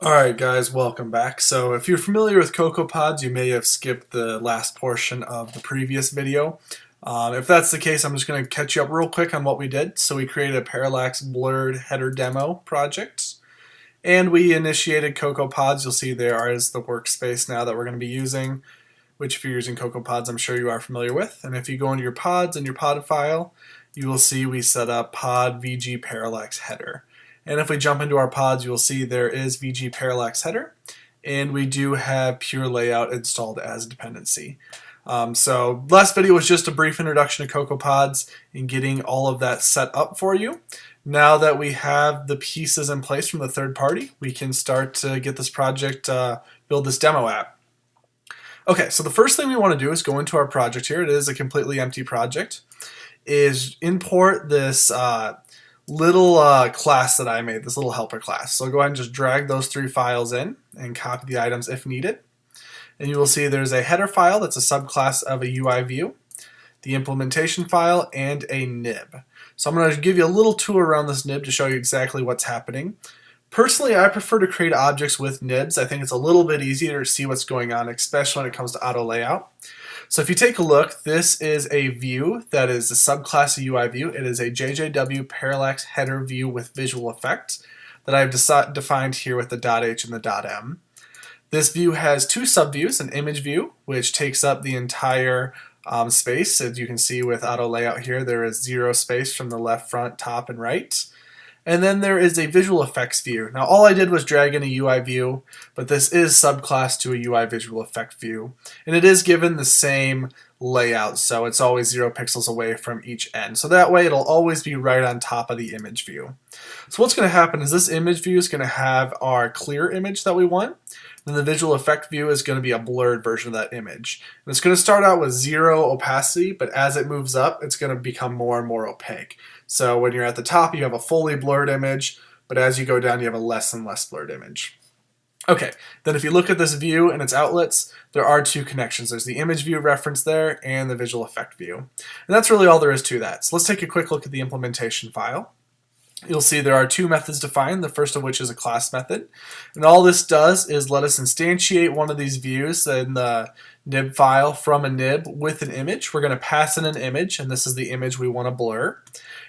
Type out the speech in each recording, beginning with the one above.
Alright guys, welcome back. So if you're familiar with CocoaPods, you may have skipped the last portion of the previous video. If that's the case, I'm just going to catch you up real quick on what we did. So we created a parallax blurred header demo project, and we initiated CocoaPods. You'll see there is the workspace now that we're going to be using, which if you're using CocoaPods, I'm sure you are familiar with. And if you go into your pods and your pod file, you will see we set up pod VGParallaxHeader. And if we jump into our pods, you'll see there is VGParallaxHeader, and we do have pure layout installed as a dependency. So last video was just a brief introduction to CocoaPods and getting all of that set up for you. Now that we have the pieces in place from the third party, we can start to get this project, build this demo app. Okay, so the first thing we want to do is go into our project here. It is a completely empty project. Is import this little class that I made, this little helper class. So go ahead and just drag those three files in and copy the items if needed. And you will see there's a header file that's a subclass of a UI view, the implementation file, and a nib. So I'm going to give you a little tour around this nib to show you exactly what's happening. Personally, I prefer to create objects with nibs. I think it's a little bit easier to see what's going on, especially when it comes to auto layout. So if you take a look, this is a view that is a subclass of UI view. It is a JJWParallaxHeaderViewWithVisualEffect that I've defined here with the .h and the .m. This view has two subviews, an image view, which takes up the entire space. As you can see with auto layout here, there is zero space from the left, front, top, and right. And then there is a visual effects view. Now all I did was drag in a UI view, but this is subclass to a UI visual effect view. And it is given the same layout, so it's always 0 pixels away from each end. So that way it'll always be right on top of the image view. So what's going to happen is this image view is going to have our clear image that we want. Then the visual effect view is going to be a blurred version of that image. And it's going to start out with 0 opacity, but as it moves up, it's going to become more and more opaque. So when you're at the top, you have a fully blurred image, but as you go down, you have a less and less blurred image. Okay, then if you look at this view and its outlets, there are two connections. There's the image view reference there and the visual effect view. And that's really all there is to that. So let's take a quick look at the implementation file. You'll see there are two methods defined, the first of which is a class method. And all this does is let us instantiate one of these views in the nib file from a nib with an image. We're going to pass in an image, and this is the image we want to blur.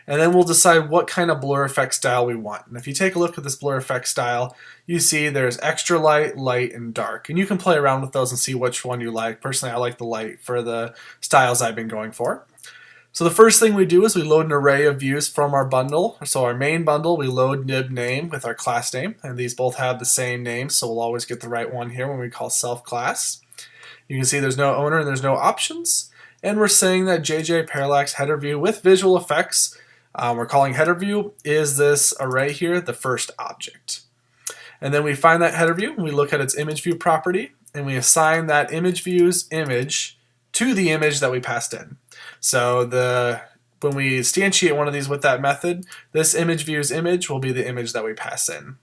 And then we'll decide what kind of blur effect style we want. And if you take a look at this blur effect style, you see there's extra light, light, and dark. And you can play around with those and see which one you like. Personally, I like the light for the styles I've been going for. So the first thing we do is we load an array of views from our bundle. So our main bundle, we load nib name with our class name, and these both have the same name, so we'll always get the right one here when we call self class. You can see there's no owner and there's no options, and we're saying that JJWParallaxHeaderView with visual effects, we're calling header view, is this array here, the first object. And then we find that header view, and we look at its image view property, and we assign that image view's image to the image that we passed in. So when we instantiate one of these with that method, this image view's image will be the image that we pass in.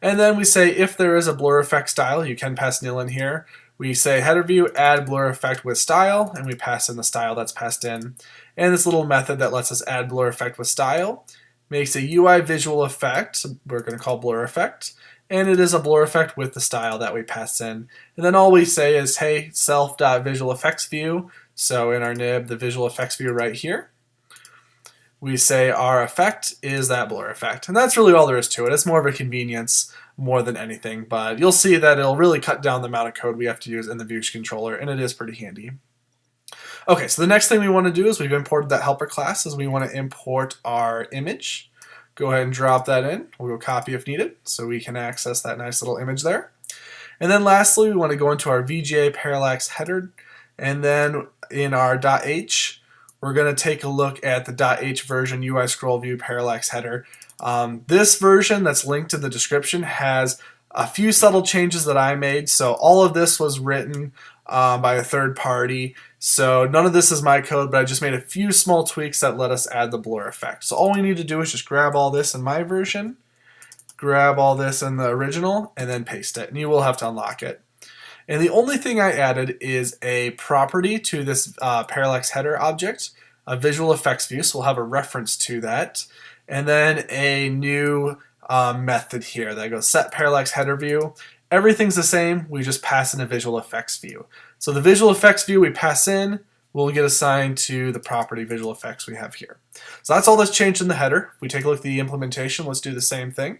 And then we say if there is a blur effect style, you can pass nil in here. We say header view add blur effect with style, and we pass in the style that's passed in. And this little method that lets us add blur effect with style makes a UI visual effect, we're going to call blur effect, and it is a blur effect with the style that we pass in. And then all we say is, hey, self.visualEffectsView, so in our nib, the visual effects view right here, we say our effect is that blur effect. And that's really all there is to it. It's more of a convenience more than anything, but you'll see that it'll really cut down the amount of code we have to use in the views controller, and it is pretty handy. Okay, so the next thing we want to do is we've imported that helper class, is we want to import our image. Go ahead and drop that in. We'll go copy if needed, so we can access that nice little image there. And then lastly, we want to go into our VGA parallax header, and then in our .h, we're going to take a look at the .h version UIScrollView+VGParallaxHeader. This version that's linked in the description has a few subtle changes that I made, so all of this was written by a third party. So none of this is my code, but I just made a few small tweaks that let us add the blur effect. So all we need to do is just grab all this in my version, grab all this in the original, and then paste it, and you will have to unlock it. And the only thing I added is a property to this parallax header object, a visual effects view, so we'll have a reference to that, and then a new method here that goes set parallax header view. Everything's the same, we just pass in a visual effects view. So the visual effects view we pass in will get assigned to the property visual effects we have here. So that's all that's changed in the header. If we take a look at the implementation, let's do the same thing.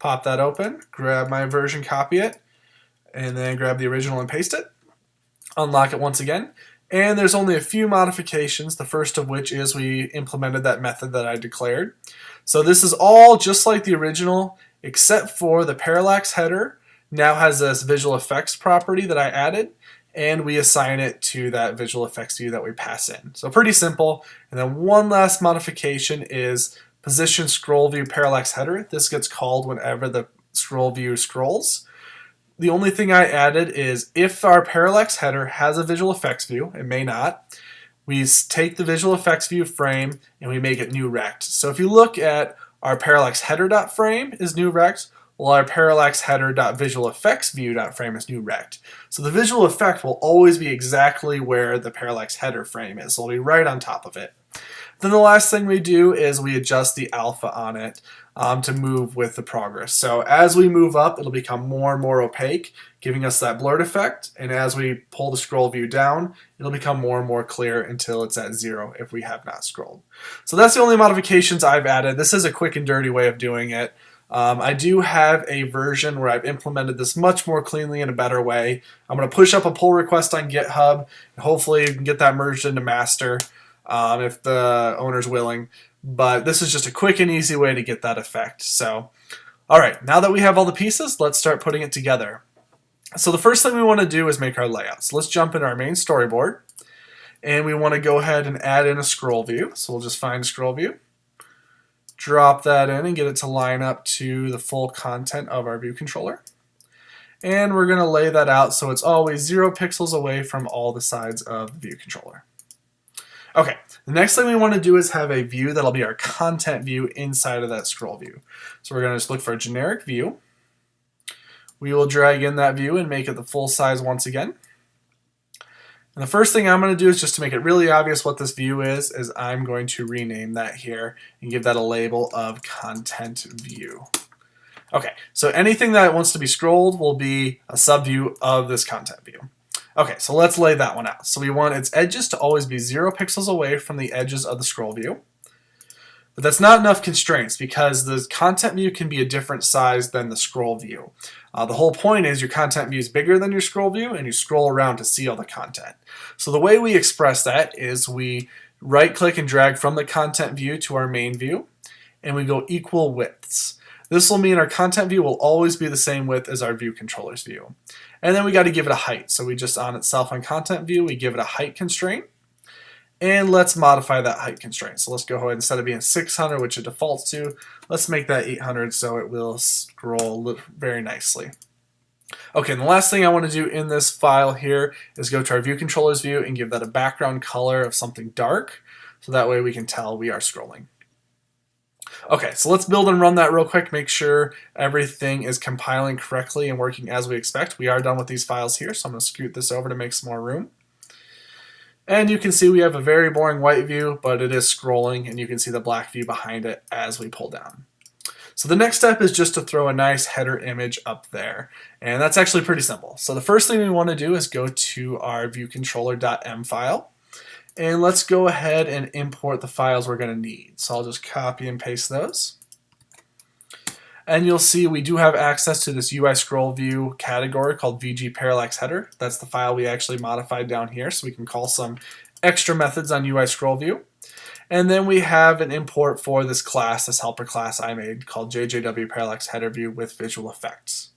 Pop that open, grab my version, copy it, and then grab the original and paste it. Unlock it once again. And there's only a few modifications, the first of which is we implemented that method that I declared. So this is all just like the original, except for the parallax header now has this visual effects property that I added, and we assign it to that visual effects view that we pass in. So pretty simple. And then one last modification is position scroll view parallax header. This gets called whenever the scroll view scrolls. The only thing I added is if our parallax header has a visual effects view, it may not, we take the visual effects view frame and we make it new rect. So if you look at our parallax header.frame is new rect, while our parallax header.visualEffectsView.frame is new rect. So the visual effect will always be exactly where the parallax header frame is. So it'll be right on top of it. Then the last thing we do is we adjust the alpha on it to move with the progress. So as we move up, it'll become more and more opaque, giving us that blurred effect. And as we pull the scroll view down, it'll become more and more clear until it's at 0 if we have not scrolled. So that's the only modifications I've added. This is a quick and dirty way of doing it. I do have a version where I've implemented this much more cleanly in a better way. I'm going to push up a pull request on GitHub, and hopefully you can get that merged into master if the owner's willing. But this is just a quick and easy way to get that effect. So, all right, now that we have all the pieces, let's start putting it together. So the first thing we want to do is make our layout. So let's jump into our main storyboard, and we want to go ahead and add in a scroll view. So we'll just find a scroll view, drop that in and get it to line up to the full content of our view controller. And we're going to lay that out so it's always 0 pixels away from all the sides of the view controller. Okay, the next thing we want to do is have a view that'll be our content view inside of that scroll view. So we're going to just look for a generic view. We will drag in that view and make it the full size once again. And the first thing I'm going to do is just to make it really obvious what this view is I'm going to rename that here and give that a label of content view. Okay, so anything that wants to be scrolled will be a subview of this content view. Okay, so let's lay that one out. So we want its edges to always be 0 pixels away from the edges of the scroll view. But that's not enough constraints because the content view can be a different size than the scroll view. The whole point is your content view is bigger than your scroll view and you scroll around to see all the content. So the way we express that is we right click and drag from the content view to our main view and we go equal widths. This will mean our content view will always be the same width as our view controller's view. And then we got to give it a height. So we just on itself on content view, we give it a height constraint. And let's modify that height constraint. So let's go ahead, instead of being 600, which it defaults to, let's make that 800 so it will scroll very nicely. Okay, and the last thing I want to do in this file here is go to our view controller's view and give that a background color of something dark, so that way we can tell we are scrolling. Okay, so let's build and run that real quick, make sure everything is compiling correctly and working as we expect. We are done with these files here, so I'm going to scoot this over to make some more room. And you can see we have a very boring white view, but it is scrolling, and you can see the black view behind it as we pull down. So the next step is just to throw a nice header image up there, and that's actually pretty simple. So the first thing we want to do is go to our viewcontroller.m file, and let's go ahead and import the files we're going to need. So I'll just copy and paste those. And you'll see we do have access to this UIScrollView category called VGParallaxHeader. That's the file we actually modified down here, so we can call some extra methods on UIScrollView. And then we have an import for this class, this helper class I made called JJWParallaxHeaderViewWithVisualEffect.h.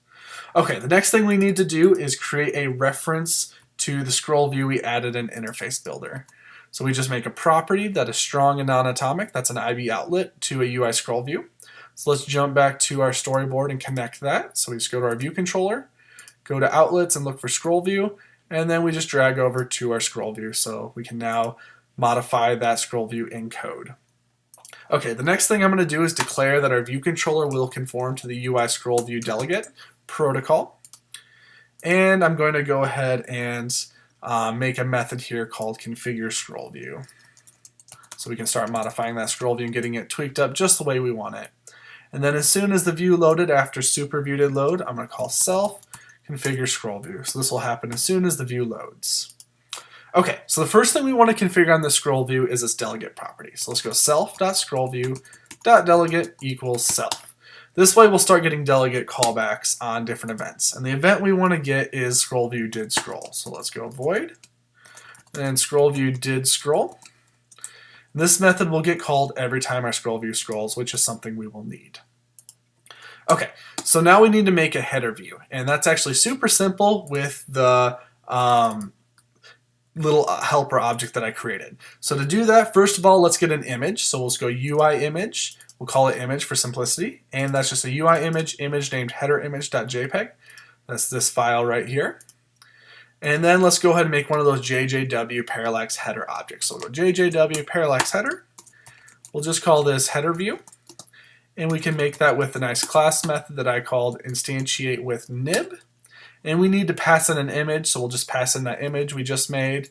Okay, the next thing we need to do is create a reference to the scroll view we added in Interface Builder. So we just make a property that is strong and non-atomic, that's an IB outlet, to a UIScrollView. So let's jump back to our storyboard and connect that. So we just go to our view controller, go to outlets and look for scroll view, and then we just drag over to our scroll view so we can now modify that scroll view in code. Okay, the next thing I'm going to do is declare that our view controller will conform to the UIScrollView delegate protocol. And I'm going to go ahead and make a method here called configureScrollView. So we can start modifying that scroll view and getting it tweaked up just the way we want it. And then as soon as the view loaded after super view did load, I'm going to call self configure scroll view. So this will happen as soon as the view loads. Okay, so the first thing we want to configure on the scroll view is this delegate property. So let's go self.scrollView.delegate equals self. This way we'll start getting delegate callbacks on different events. And the event we want to get is scroll view did scroll. So let's go void and scroll view did scroll. And this method will get called every time our scroll view scrolls, which is something we will need. Okay, so now we need to make a header view. And that's actually super simple with the little helper object that I created. So to do that, first of all, let's get an image. So we'll just go UI image. We'll call it image for simplicity. And that's just a UI image named headerimage.jpg. That's this file right here. And then let's go ahead and make one of those JJWParallaxHeader objects. So we'll go JJWParallaxHeader. We'll just call this header view. And we can make that with a nice class method that I called instantiateWithNib. And we need to pass in an image, so we'll just pass in that image we just made.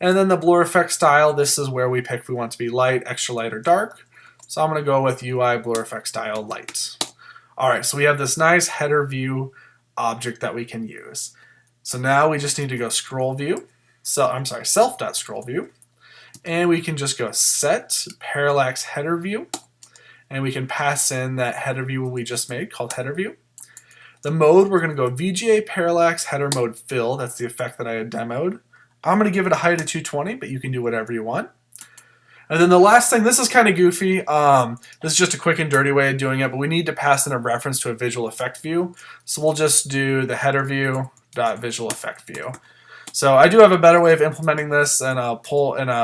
And then the blur effect style, this is where we pick if we want it to be light, extra light, or dark. So I'm going to go with UI blur effect style light. Alright, so we have this nice header view object that we can use. So now we just need to go self.scrollView. And we can just go set parallax header view. And we can pass in that header view we just made called header view. The mode, we're going to go VGParallaxHeaderMode Fill. That's the effect that I had demoed. I'm going to give it a height of 220, but you can do whatever you want. And then the last thing, this is kind of goofy. This is just a quick and dirty way of doing it, but we need to pass in a reference to a visual effect view. So we'll just do the header view.visualEffectView. So I do have a better way of implementing this in a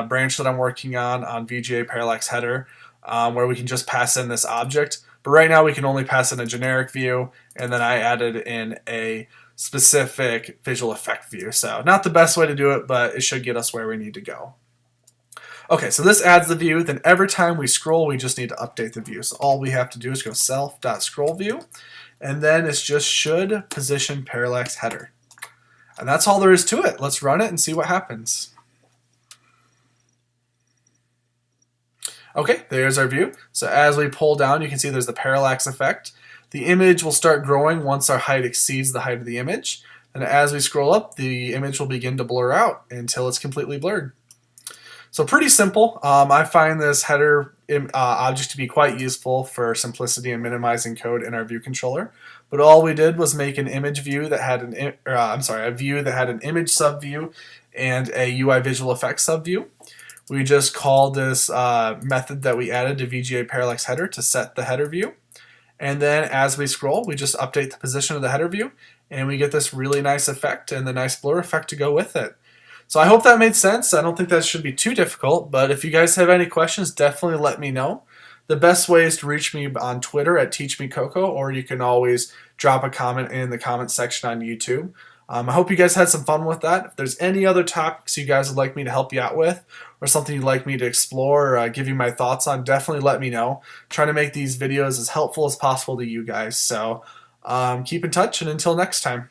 branch that I'm working on VGParallaxHeader, where we can just pass in this object. But right now we can only pass in a generic view, and then I added in a specific visual effect view. So not the best way to do it, but it should get us where we need to go. Okay, so this adds the view. Then every time we scroll, we just need to update the view. So all we have to do is go self.scrollView, and then it's just should position parallax header. And that's all there is to it. Let's run it and see what happens. Okay, there's our view. So as we pull down, you can see there's the parallax effect. The image will start growing once our height exceeds the height of the image. And as we scroll up, the image will begin to blur out until it's completely blurred. So pretty simple. I find this header object to be quite useful for simplicity and minimizing code in our view controller. But all we did was make an image view that had an a view that had an image subview and a UI visual effects subview. We just called this method that we added to VGParallaxHeader to set the header view. And then as we scroll, we just update the position of the header view, and we get this really nice effect and the nice blur effect to go with it. So I hope that made sense. I don't think that should be too difficult, but if you guys have any questions, definitely let me know. The best way is to reach me on Twitter at TeachMeCoco, or you can always drop a comment in the comment section on YouTube. I hope you guys had some fun with that. If there's any other topics you guys would like me to help you out with, or something you'd like me to explore or give you my thoughts on, definitely let me know. I'm trying to make these videos as helpful as possible to you guys. So keep in touch, and until next time.